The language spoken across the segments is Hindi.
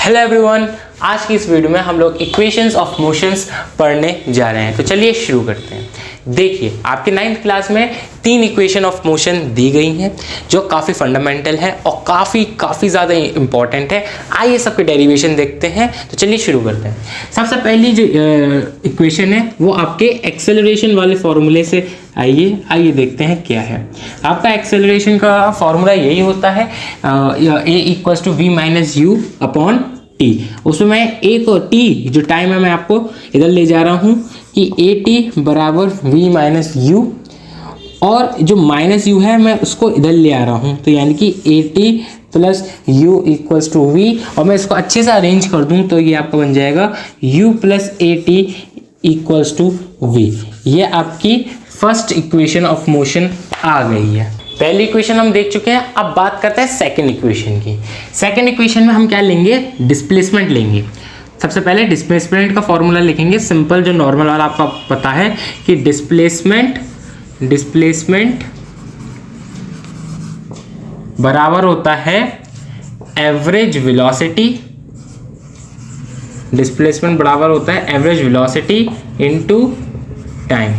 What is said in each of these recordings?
हेलो एवरीवन, आज की इस वीडियो में हम लोग इक्वेशंस ऑफ मोशंस पढ़ने जा रहे हैं। तो चलिए शुरू करते हैं। देखिए, आपके 9th क्लास में 3 इक्वेशन ऑफ मोशन दी गई हैं जो काफ़ी फंडामेंटल है और काफ़ी ज़्यादा इंपॉर्टेंट है। आइए सबके डेरिवेशन देखते हैं। तो चलिए शुरू करते हैं। सबसे पहली जो इक्वेशन है वो आपके एक्सेलरेशन वाले फॉर्मूले से आइए देखते हैं क्या है। आपका एक्सेलरेशन का फॉर्मूला यही होता है a=v-u/t। उसमें मैं a को t जो टाइम है मैं आपको इधर ले जा रहा हूँ कि at बराबर v-u और जो -u है मैं उसको इधर ले आ रहा हूँ, तो यानी कि at plus u equals to v। और मैं इसको अच्छे से अरेंज कर दूँ तो ये आपका बन जाएगा u plus at equals to v। ये आपकी फर्स्ट इक्वेशन ऑफ मोशन आ गई है। पहली इक्वेशन हम देख चुके हैं। अब बात करते हैं सेकंड इक्वेशन की। सेकंड इक्वेशन में हम क्या लेंगे? डिस्प्लेसमेंट लेंगे। सबसे पहले डिस्प्लेसमेंट का फॉर्मूला लिखेंगे, सिंपल जो नॉर्मल वाला आपका पता है कि डिस्प्लेसमेंट बराबर होता है एवरेज वेलोसिटी। डिस्प्लेसमेंट बराबर होता है एवरेज वेलोसिटी इनटू टाइम।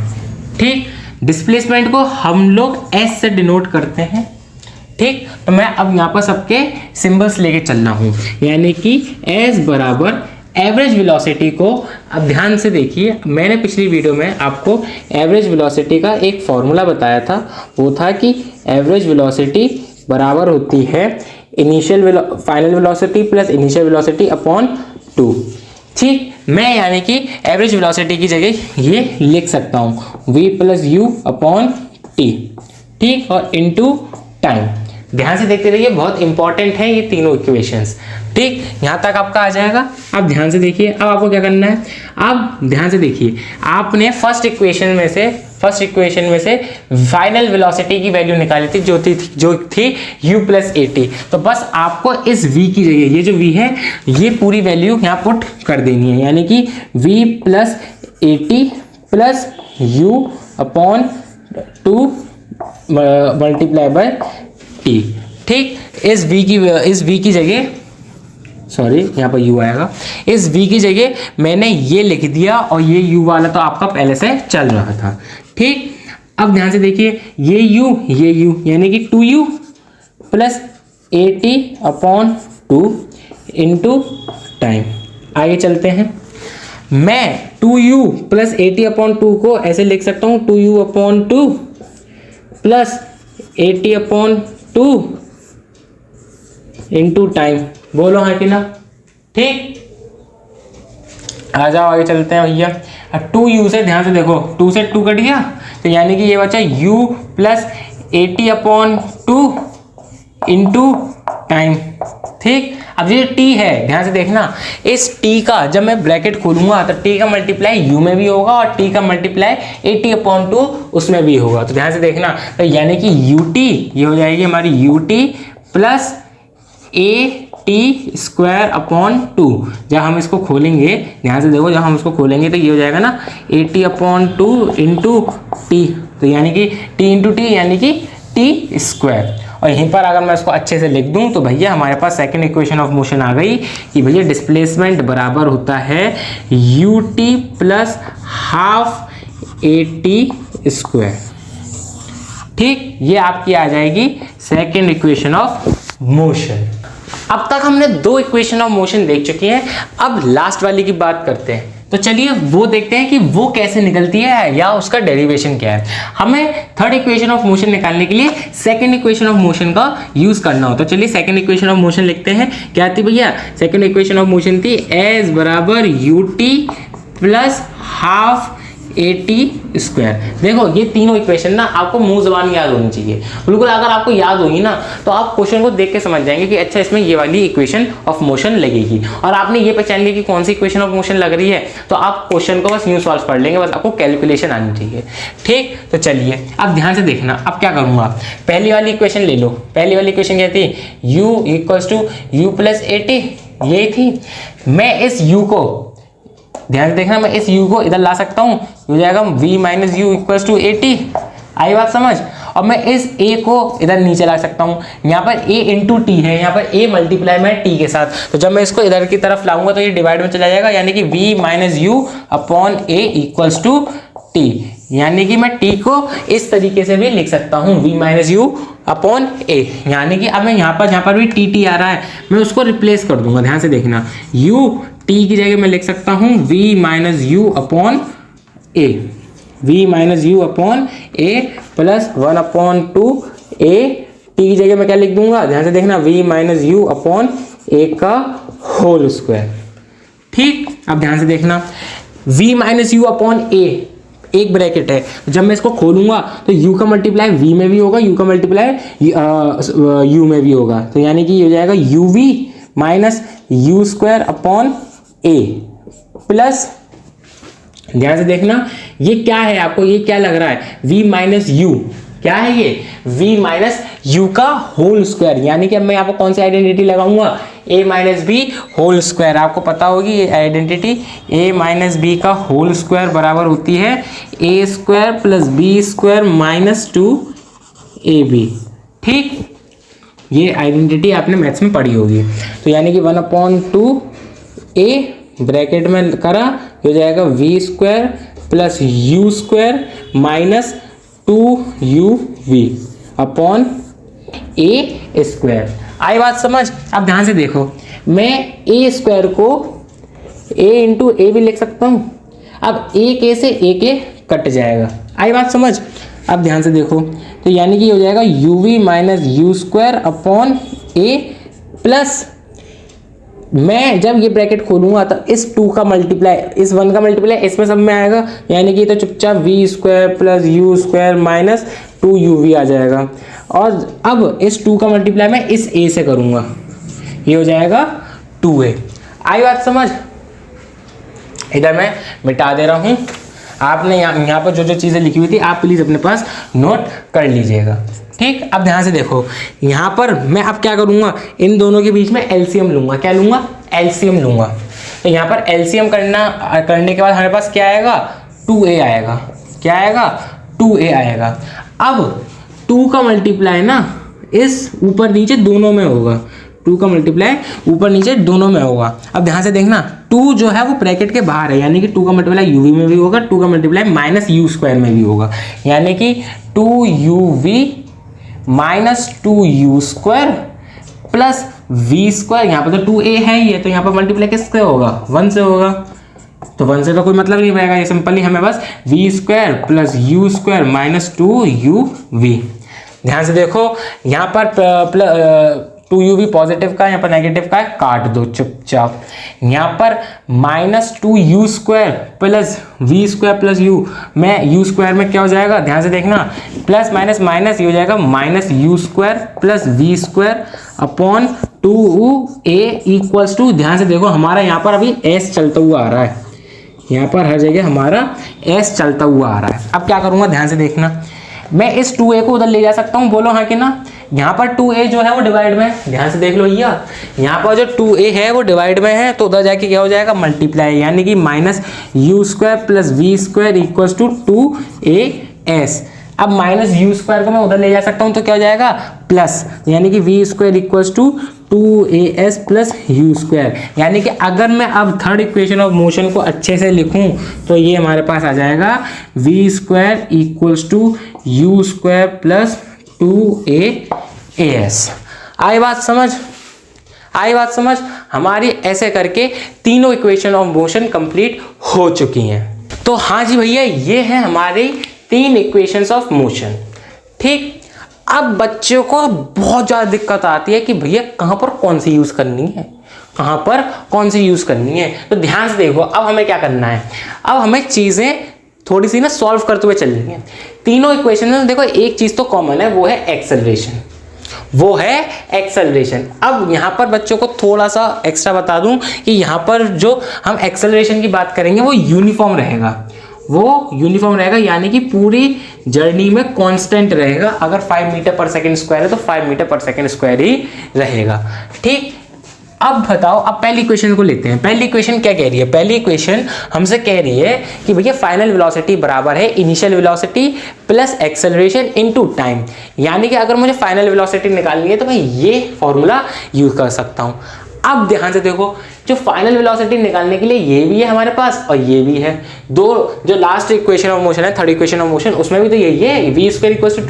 ठीक, डिस्प्लेसमेंट को हम लोग एस से डिनोट करते हैं। ठीक, तो मैं अब यहाँ पर सबके सिंबल्स लेके चल रहा हूँ, यानी कि एस बराबर एवरेज वेलोसिटी को। अब ध्यान से देखिए, मैंने पिछली वीडियो में आपको एवरेज वेलोसिटी का एक फॉर्मूला बताया था। वो था कि एवरेज वेलोसिटी बराबर होती है final velocity plus initial velocity upon 2। ठीक, मैं यानी कि एवरेज वेलोसिटी की जगह ये लिख सकता हूँ v plus you upon T. ठीक, और इनटू टाइम। ध्यान से देखते रहिए, बहुत इंपॉर्टेंट है ये तीनों इक्वेशंस। ठीक, यहाँ तक आपका आ जाएगा। अब ध्यान से देखिए, अब आपको क्या करना है। अब ध्यान से देखिए, आपने फर्स्ट इक्वेशन में से फाइनल वेलोसिटी की वैल्यू निकाली थी जो थी u प्लस at। तो बस आपको इस v की जगह ये जो v है ये पूरी वैल्यू यहाँ पुट कर देनी है, यानी कि v plus at plus u upon 2 multiply by t। ठीक, इस v की जगह सॉरी यहाँ पर u आएगा। इस v की जगह मैंने ये लिख दिया और ये u वाला तो आपका पहले से चल रहा था। ठीक, अब ध्यान से देखिए, ये u यानी कि 2u plus at upon 2 into time. आगे चलते हैं। मैं 2u प्लस at अपॉन 2 को ऐसे लिख सकता हूँ 2u upon 2 plus at upon 2 into time. बोलो हाँ कि ना? ठीक, आ जाओ आगे चलते हैं भैया। 2u से ध्यान से देखो, 2 से 2 कट गया, तो यानी कि ये बचा u plus at upon 2 into time. ठीक, अब ये t है, ध्यान से देखना, इस t का जब मैं ब्रैकेट खोलूंगा तो t का मल्टीप्लाई u में भी होगा और t का मल्टीप्लाई at अपॉन 2 उसमें भी होगा। तो ध्यान से देखना, तो यानी कि ut ये हो जाएगी हमारी ut plus at square upon 2। जब हम इसको खोलेंगे, ध्यान से देखो, जब हम इसको खोलेंगे तो ये हो जाएगा ना at अपॉन 2 इंटू टी। तो यानी कि t इंटू टी यानी कि t स्क्वायर। और यहीं पर अगर मैं इसको अच्छे से लिख दूं तो भैया हमारे पास सेकंड इक्वेशन ऑफ मोशन आ गई कि भैया डिस्प्लेसमेंट बराबर होता है ut plus half at square. ठीक, ये आपकी आ जाएगी सेकंड इक्वेशन ऑफ मोशन। अब तक हमने 2 इक्वेशन ऑफ मोशन देख चुके हैं। अब लास्ट वाली की बात करते हैं। तो चलिए वो देखते हैं कि वो कैसे निकलती है या उसका डेरिवेशन क्या है। हमें थर्ड इक्वेशन ऑफ मोशन निकालने के लिए सेकंड इक्वेशन ऑफ मोशन का यूज करना होता है। चलिए सेकंड इक्वेशन ऑफ मोशन लिखते हैं। क्या थी भैया? सेकंड इक्वेशन ऑफ मोशन थी एस बराबर ut plus half at square. देखो ये तीनों इक्वेशन ना आपको मुंह ज़बान याद होनी चाहिए। बिल्कुल अगर आपको याद होगी ना तो आप क्वेश्चन को देख के समझ जाएंगे कि अच्छा इसमें ये वाली इक्वेशन ऑफ मोशन लगेगी। और आपने ये पहचान लिया कि कौन सी इक्वेशन ऑफ मोशन लग रही है तो आप क्वेश्चन को बस यूं सॉल्व कर लेंगे, बस आपको कैलकुलेशन आनी चाहिए। ठीक, तो चलिए अब ध्यान से देखना। अब क्या करूँगा, पहली वाली इक्वेशन ले लो। पहली वाली इक्वेशन क्या थी? u equals to U plus at, ये थी। मैं इस u को, ध्यान से देखना, मैं इस u को इधर ला सकता हूँ, हो जाएगा v minus U equals to at। आई बात समझ? और मैं इस a को इधर नीचे ला सकता हूँ। यहाँ पर a इंटू टी है, यहाँ पर a मल्टीप्लाई में t के साथ, तो जब मैं इसको इधर की तरफ लाऊंगा तो ये डिवाइड में चला जाएगा, यानी कि v minus U upon a equals to t। यानी कि मैं t को इस तरीके से भी लिख सकता हूँ, v minus U upon a। यानी कि अब मैं यहाँ पर जहाँ पर भी t आ रहा है मैं उसको रिप्लेस कर दूंगा, ध्यान से देखना, u t की जगह मैं लिख सकता हूँ v minus U upon a, v minus U upon a plus 1 upon 2 a, t की जगह मैं क्या लिख दूंगा, ध्यान से देखना, v minus U upon a का होल स्क्वायर। ठीक, अब ध्यान से देखना, v minus U upon a एक ब्रैकेट है, जब मैं इसको खोलूंगा तो u का मल्टीप्लाई v में भी होगा, u का मल्टीप्लाई u में भी होगा, तो यानी कि ये हो जाएगा uv minus U square upon a plus, ध्यान से देखना, ये क्या है, आपको ये क्या लग रहा है, v माइनस यू, क्या है ये, v माइनस यू का होल स्क्वायर। यानी कि अब मैं यहाँ पर कौन सी आइडेंटिटी लगाऊंगा, a minus B whole square. आपको पता होगी ये आइडेंटिटी, a माइनस बी का होल स्क्वायर बराबर होती है a square plus B square minus 2ab। ठीक, ये आइडेंटिटी आपने मैथ्स में पढ़ी होगी। तो यानी कि 1/2a ब्रैकेट में करा, हो जाएगा v square plus you square minus 2uv upon a square. आई बात समझ? अब ध्यान से देखो, मैं a स्क्वायर को a इंटू ए भी लिख सकता हूँ। अब एक a से एक a कट जाएगा, आई बात समझ? अब ध्यान से देखो, तो यानी कि हो जाएगा uv minus U square upon a plus, मैं जब ये ब्रैकेट खोलूंगा तो इस 2 का मल्टीप्लाई, इस 1 का मल्टीप्लाई इसमें सब में आएगा, यानी कि तो चुपचाप v square plus you square minus 2uv आ जाएगा। और अब इस 2 का मल्टीप्लाई मैं इस a से करूंगा, ये हो जाएगा 2a। आई बात समझ? इधर मैं मिटा दे रहा हूँ, आपने यहाँ पर जो जो चीज़ें लिखी हुई थी आप प्लीज़ अपने पास नोट कर लीजिएगा। ठीक, अब ध्यान से देखो, यहाँ पर मैं अब क्या करूँगा, इन दोनों के बीच में एलसीएम लूँगा। क्या लूँगा? एलसीएम लूँगा। तो यहाँ पर एलसीएम करने के बाद हमारे पास क्या आएगा, 2a आएगा। क्या आएगा? 2a आएगा। अब 2 का मल्टीप्लाई ना इस ऊपर नीचे दोनों में होगा, 2 का मल्टीप्लाई ऊपर नीचे दोनों में होगा। अब ध्यान से देखना, 2 जो है वो ब्रैकेट के बाहर है, यानी कि 2 का मल्टीप्लाई यूवी में भी होगा, 2 का मल्टीप्लाई माइनस यू स्क्वायर में भी होगा, यानी कि 2uv minus 2u square plus v square. यहाँ पर तो 2a है ही है, तो यहाँ पर मल्टीप्लाई किससे होगा, 1 से होगा, तो 1 से तो कोई मतलब नहीं रहेगा, ये सिंपली हमें बस v square plus you square minus 2uv। ध्यान से देखो, यहाँ पर 2uv पॉजिटिव का, यहाँ पर नेगेटिव का है, काट दो चुपचाप। यहाँ पर minus 2u square plus v square plus u, मैं u स्क्वायर में क्या हो जाएगा, ध्यान से देखना, प्लस माइनस माइनस ये हो जाएगा minus u square plus v square upon 2a equals to, ध्यान से देखो हमारा यहाँ पर अभी s चलता हुआ आ रहा है, यहाँ पर हर जगह हमारा s चलता हुआ आ रहा है। अब क्या करूँगा, ध्यान से देखना, मैं इस 2a को उधर ले जा सकता हूँ, बोलो हाँ कि ना। यहाँ पर 2a जो है वो डिवाइड में है, ध्यान से देख लो भैया, यहाँ पर जो 2a है वो डिवाइड में है, तो उधर जाके क्या हो जाएगा, मल्टीप्लाई, यानी कि minus U square plus V square equals to 2as। अब माइनस यू स्क्वायर को मैं उधर ले जा सकता हूँ, तो क्या हो जाएगा, प्लस, यानी कि V square equals to 2as plus you square. यानी कि अगर मैं अब थर्ड इक्वेशन ऑफ मोशन को अच्छे से लिखूं तो ये हमारे पास आ जाएगा V square equals to U square plus 2as। आई बात समझ? आई बात समझ? हमारी ऐसे करके तीनों इक्वेशन ऑफ मोशन कंप्लीट हो चुकी हैं। तो हाँ जी भैया, ये है हमारी 3 इक्वेशंस ऑफ मोशन। ठीक, अब बच्चों को बहुत ज़्यादा दिक्कत आती है कि भैया कहाँ पर कौन सी यूज़ करनी है, कहाँ पर कौन सी यूज़ करनी है। तो ध्यान से देखो, अब हमें क्या करना है, अब हमें चीज़ें थोड़ी सी ना सॉल्व करते हुए चलनी है। तीनों इक्वेशन में देखो एक चीज़ तो कॉमन है, वो है एक्सेलरेशन, वो है एक्सेलरेशन। अब यहाँ पर बच्चों को थोड़ा सा एक्स्ट्रा बता दूं कि यहाँ पर जो हम एक्सेलरेशन की बात करेंगे वो यूनिफॉर्म रहेगा, वो यूनिफॉर्म रहेगा, यानी कि पूरी जर्नी में कांस्टेंट रहेगा। अगर 5 मीटर पर सेकंड स्क्वायर है तो 5 मीटर पर सेकंड स्क्वायर ही रहेगा। ठीक, अब बताओ, अब पहली इक्वेशन को लेते हैं। पहली इक्वेशन क्या कह रही है? पहली इक्वेशन हमसे कह रही है कि भैया फाइनल वेलोसिटी बराबर है initial velocity plus acceleration into time. यानी कि अगर मुझे फाइनल वेलोसिटी निकालनी है तो मैं ये फॉर्मूला यूज कर सकता हूँ। अब ध्यान से देखो, जो फाइनल वेलोसिटी निकालने के लिए ये भी है हमारे पास और ये भी है। दो जो लास्ट इक्वेशन ऑफ मोशन है, थर्ड इक्वेशन ऑफ मोशन, उसमें भी तो यही है, V square equals to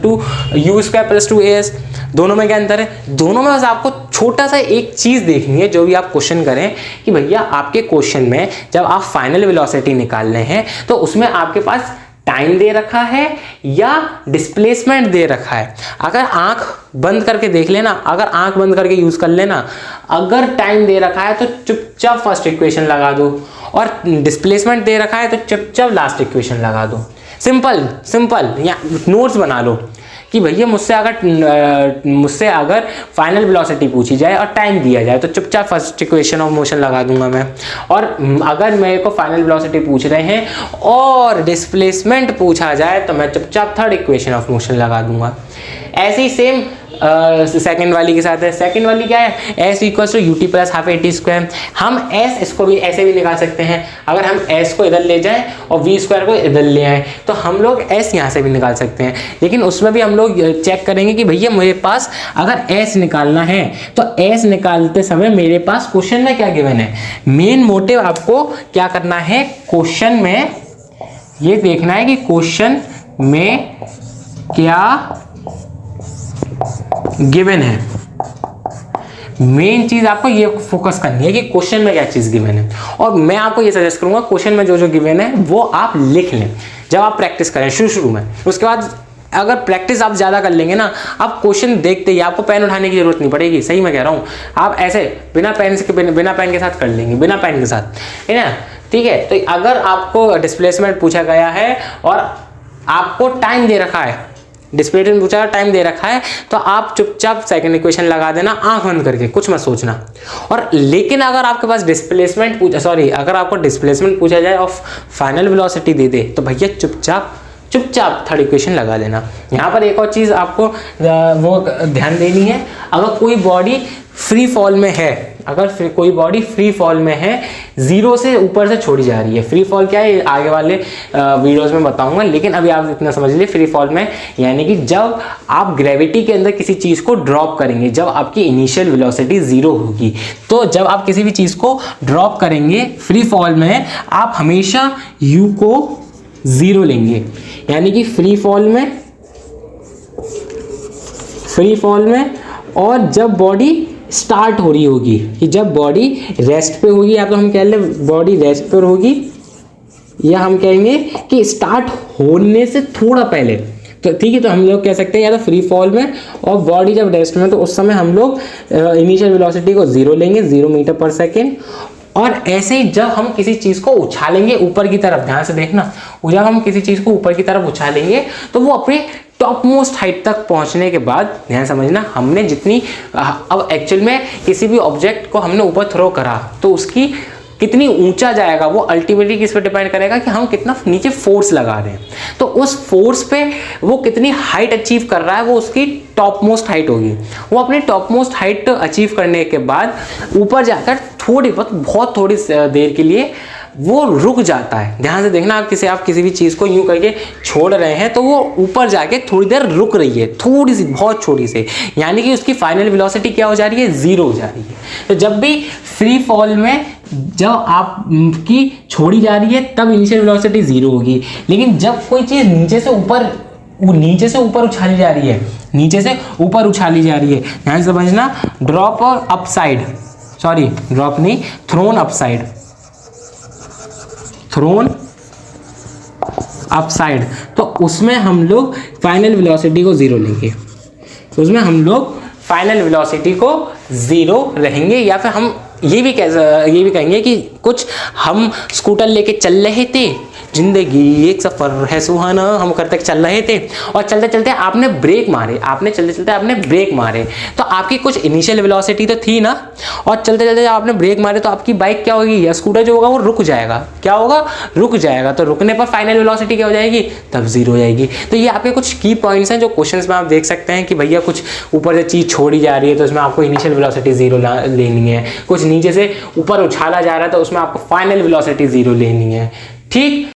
2u square plus 2as। दोनों में क्या अंतर है? दोनों में बस आपको छोटा सा एक चीज़ देखनी है, जो भी आप क्वेश्चन करें कि भैया आपके क्वेश्चन में जब आप फाइनल वेलोसिटी निकाल रहे हैं तो उसमें आपके पास टाइम दे रखा है या डिस्प्लेसमेंट दे रखा है। अगर आंख बंद करके देख लेना, अगर आंख बंद करके यूज कर लेना, अगर टाइम दे रखा है तो चुपचाप फर्स्ट इक्वेशन लगा दो, और डिस्प्लेसमेंट दे रखा है तो चुपचाप लास्ट इक्वेशन लगा दो। Simple simple. या नोट्स बना लो कि भैया मुझसे अगर फाइनल वेलोसिटी पूछी जाए और टाइम दिया जाए तो चुपचाप फर्स्ट इक्वेशन ऑफ मोशन लगा दूंगा मैं, और अगर मेरे को फाइनल वेलोसिटी पूछ रहे हैं और डिस्प्लेसमेंट पूछा जाए तो मैं चुपचाप थर्ड इक्वेशन ऑफ मोशन लगा दूंगा। ऐसे ही सेम सेकंड वाली के साथ है। सेकंड वाली क्या है? s equals to U T plus half A T square. हम s इसको भी ऐसे भी निकाल सकते हैं। अगर हम s को इधर ले जाएं और v स्क्वायर को इधर ले आए तो हम लोग s यहाँ से भी निकाल सकते हैं, लेकिन उसमें भी हम लोग चेक करेंगे कि भैया मेरे पास अगर s निकालना है तो s निकालते समय मेरे पास क्वेश्चन में क्या गिवन है। मेन मोटिव आपको क्या करना है, क्वेश्चन में ये देखना है कि क्वेश्चन में क्या गिवन है। मेन चीज आपको ये फोकस करनी है कि क्वेश्चन में क्या चीज गिवन है। और मैं आपको ये सजेस्ट करूंगा क्वेश्चन में जो जो गिवन है वो आप लिख लें जब आप प्रैक्टिस करें शुरू में। उसके बाद अगर प्रैक्टिस आप ज़्यादा कर लेंगे ना, आप क्वेश्चन देखते ही आपको पेन उठाने की जरूरत नहीं पड़ेगी। सही मैं कह रहा हूँ, आप ऐसे बिना पेन के साथ कर लेंगे, बिना पेन के साथ, है ना। ठीक है, तो अगर आपको डिस्प्लेसमेंट पूछा गया है और आपको टाइम दे रखा है, डिस्प्लेसमेंट पूछा टाइम दे रखा है, तो आप चुपचाप सेकंड इक्वेशन लगा देना आंख बंद करके, कुछ मत सोचना। और लेकिन अगर आपके पास अगर आपको डिस्प्लेसमेंट पूछा जाए और फाइनल वेलोसिटी दे दे तो भैया चुपचाप थर्ड इक्वेशन लगा देना। यहाँ पर एक और चीज़ आपको वो ध्यान देनी है, अगर कोई बॉडी फ्री फॉल में है, अगर कोई बॉडी फ्री फॉल में है, जीरो से ऊपर से छोड़ी जा रही है। फ्री फॉल क्या है आगे वाले वीडियोस में बताऊंगा, लेकिन अभी आप इतना समझ लीजिए फ्री फॉल में यानी कि जब आप ग्रेविटी के अंदर किसी चीज़ को ड्रॉप करेंगे, जब आपकी इनिशियल वेलोसिटी जीरो होगी, तो जब आप किसी भी चीज़ को ड्रॉप करेंगे फ्री फॉल में, आप हमेशा u को जीरो लेंगे। यानी कि फ्री फॉल में और जब बॉडी स्टार्ट हो रही होगी, कि जब बॉडी रेस्ट पे होगी, या तो हम कह लें बॉडी रेस्ट पर होगी, या हम कहेंगे कि स्टार्ट होने से थोड़ा पहले, तो ठीक है, तो हम लोग कह सकते हैं या तो फ्री फॉल में और बॉडी जब रेस्ट में, तो उस समय हम लोग इनिशियल वेलोसिटी को जीरो लेंगे, 0 मीटर पर सेकेंड। और ऐसे ही जब हम किसी चीज़ को उछालेंगे ऊपर की तरफ, ध्यान से देखना, जब हम किसी चीज़ को ऊपर की तरफ उछालेंगे तो वो अपने टॉप मोस्ट हाइट तक पहुंचने के बाद, ध्यान समझना, हमने जितनी अब एक्चुअल में किसी भी ऑब्जेक्ट को हमने ऊपर थ्रो करा तो उसकी कितनी ऊंचा जाएगा वो अल्टीमेटली किस पे डिपेंड करेगा कि हम कितना नीचे फोर्स लगा रहे हैं। तो उस फोर्स पे वो कितनी हाइट अचीव कर रहा है, वो उसकी टॉप मोस्ट हाइट होगी। वो अपनी टॉप मोस्ट हाइट अचीव करने के बाद ऊपर जाकर बहुत थोड़ी देर के लिए वो रुक जाता है। ध्यान से देखना, आप किसी भी चीज़ को यूं करके छोड़ रहे हैं तो वो ऊपर जाके थोड़ी देर रुक रही है, थोड़ी सी, बहुत छोटी सी, यानी कि उसकी फाइनल वेलोसिटी क्या हो जा रही है, जीरो हो जा रही है। तो जब भी फ्री फॉल में जब आपकी छोड़ी जा रही है तब इनिशियल वेलोसिटी जीरो होगी, लेकिन जब कोई चीज़ नीचे से ऊपर उछाली जा रही है, ध्यान से समझना, थ्रोन अपसाइड, तो उसमें हम लोग फाइनल वेलोसिटी को जीरो लेंगे, रहेंगे। या फिर हम ये भी कहेंगे कि कुछ हम स्कूटर लेके चल रहे थे जिंदगी एक सफ़र है सुहाना हम करते चल रहे थे, और चलते चलते आपने ब्रेक मारे, आपने ब्रेक मारे, तो आपकी कुछ इनिशियल वेलोसिटी तो थी ना, और चलते चलते आपने ब्रेक मारे तो आपकी बाइक क्या होगी या स्कूटर जो होगा वो रुक जाएगा। क्या होगा? रुक जाएगा। तो रुकने पर फाइनल वेलोसिटी क्या हो जाएगी? तब जीरो हो जाएगी। तो ये आपके कुछ की पॉइंट्स हैं जो क्वेश्चंस में आप देख सकते हैं कि भैया कुछ ऊपर से चीज़ छोड़ी जा रही है तो उसमें आपको इनिशियल वेलोसिटी जीरो लेनी है, कुछ नीचे से ऊपर उछाला जा रहा है तो उसमें आपको फाइनल वेलोसिटी जीरो लेनी है। ठीक।